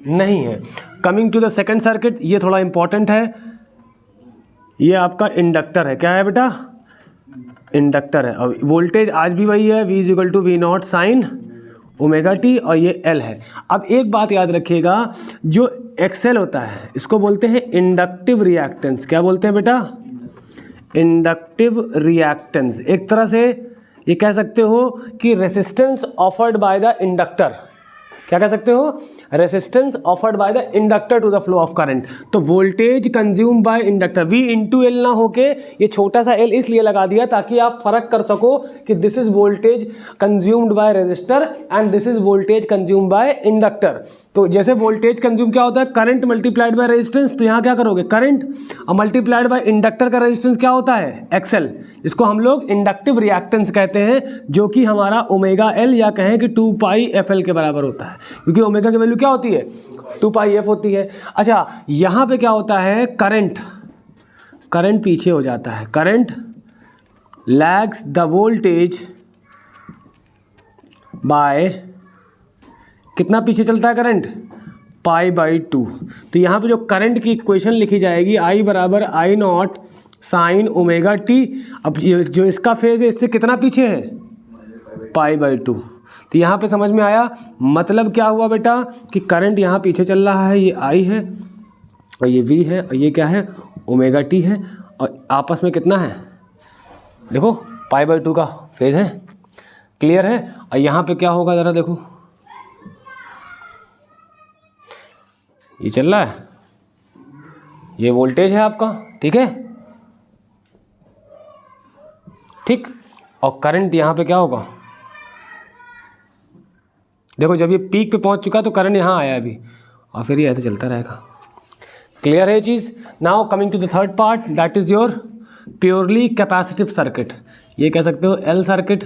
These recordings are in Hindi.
नहीं है। Coming to the second circuit, ये थोड़ा इंपॉर्टेंट है, ये आपका इंडक्टर है। क्या है बेटा? इंडक्टर है। और वोल्टेज आज भी वही है, V equal to V0 sine omega t, और ये L है। अब एक बात याद रखिएगा, जो XL होता है इसको बोलते हैं इंडक्टिव रिएक्टेंस। क्या बोलते हैं बेटा? Inductive reactance. एक तरह से ये कह सकते हो कि resistance offered by the inductor. क्या कह सकते हो? Resistance offered by the inductor to the flow of current. तो voltage consume by inductor, V into L ना होके ये छोटा सा L इसलिए लगा दिया ताकि आप फर्क कर सको कि this is voltage consumed by resistor and this is voltage consume by inductor. तो जैसे वोल्टेज कंज्यूम क्या होता है? Current multiplied by resistance. तो यहाँ क्या करोगे? करंट और मल्टीप्लाइड बाय इंडक्टर का रेजिस्टेंस क्या होता है? XL, जिसको हम लोग इंडक्टिव रिएक्टेंस कहते हैं, जो कि हमारा ओमेगा L या कहें कि 2 पाई FL के बराबर होता है, क्योंकि ओमेगा की वैल्यू क्या होती है? 2 पाई F होती है। अच्छा, यहाँ पे क्या होता है? करंट पीछे हो जाता है। Current lags the voltage by, कितना पीछे चलता है करंट? Pi by 2। तो यहाँ पे जो करंट की इक्वेशन लिखी जाएगी, I बराबर I0 साइन ओमेगा टी। अब जो इसका फेज है इससे कितना पीछे है? Pi by 2। तो यहाँ पे समझ में आया? मतलब क्या हुआ बेटा कि करंट यहाँ पीछे चल रहा है, ये I है और ये V है और ये क्या है? ओमेगा टी है, और आपस में कितना है? देखो पाई बाई 2 का फेज है। क्लियर है? और यहाँ पे क्या होगा ज़रा देखो, ये चल रहा है, ये वोल्टेज है आपका, ठीक है, ठीक। और करंट यहाँ पे क्या होगा? देखो जब ये पीक पे पहुंच चुका तो करंट यहाँ आया अभी, और फिर ये ऐसे चलता रहेगा। क्लियर है ये चीज़? Now coming to the third part, that is your purely capacitive circuit. ये कह सकते हो L सर्किट,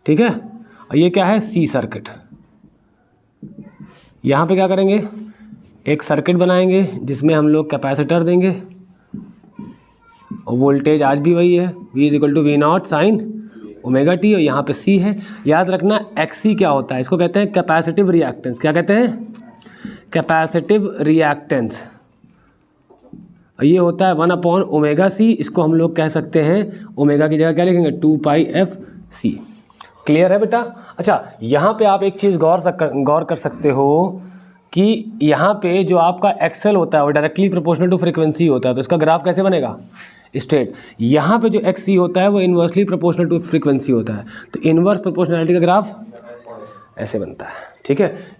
ठीक है, और ये क्या है? C circuit. यहाँ पे क्या करेंगे? एक सर्किट बनाएंगे जिसमें हम लोग कैपेसिटर देंगे, और वोल्टेज आज भी वही है, V equal to V0 sine omega t, और यहाँ पे C है। याद रखना XC क्या होता है? इसको कहते हैं कैपेसिटिव रिएक्टेंस। क्या कहते हैं? Capacitive reactance. और ये होता है 1/ओमेगा C। इसको हम लोग कह सकते हैं, ओमेगा की जगह क्या लिखेंगे? 2 पाई FC। क्लियर है बेटा? अच्छा, यहाँ पे आप एक चीज़ गौर कर सकते हो कि यहाँ पे जो आपका XL होता है वो डायरेक्टली प्रोपोर्शनल टू फ्रीक्वेंसी होता है। तो इसका ग्राफ कैसे बनेगा? स्ट्रेट। यहाँ पे जो XC होता है वो इन्वर्सली प्रोपोर्शनल टू फ्रीक्वेंसी होता है। तो इन्वर्स प्रोपोर्शनैलिटी का ग्राफ ऐसे बनता है, ठीक है।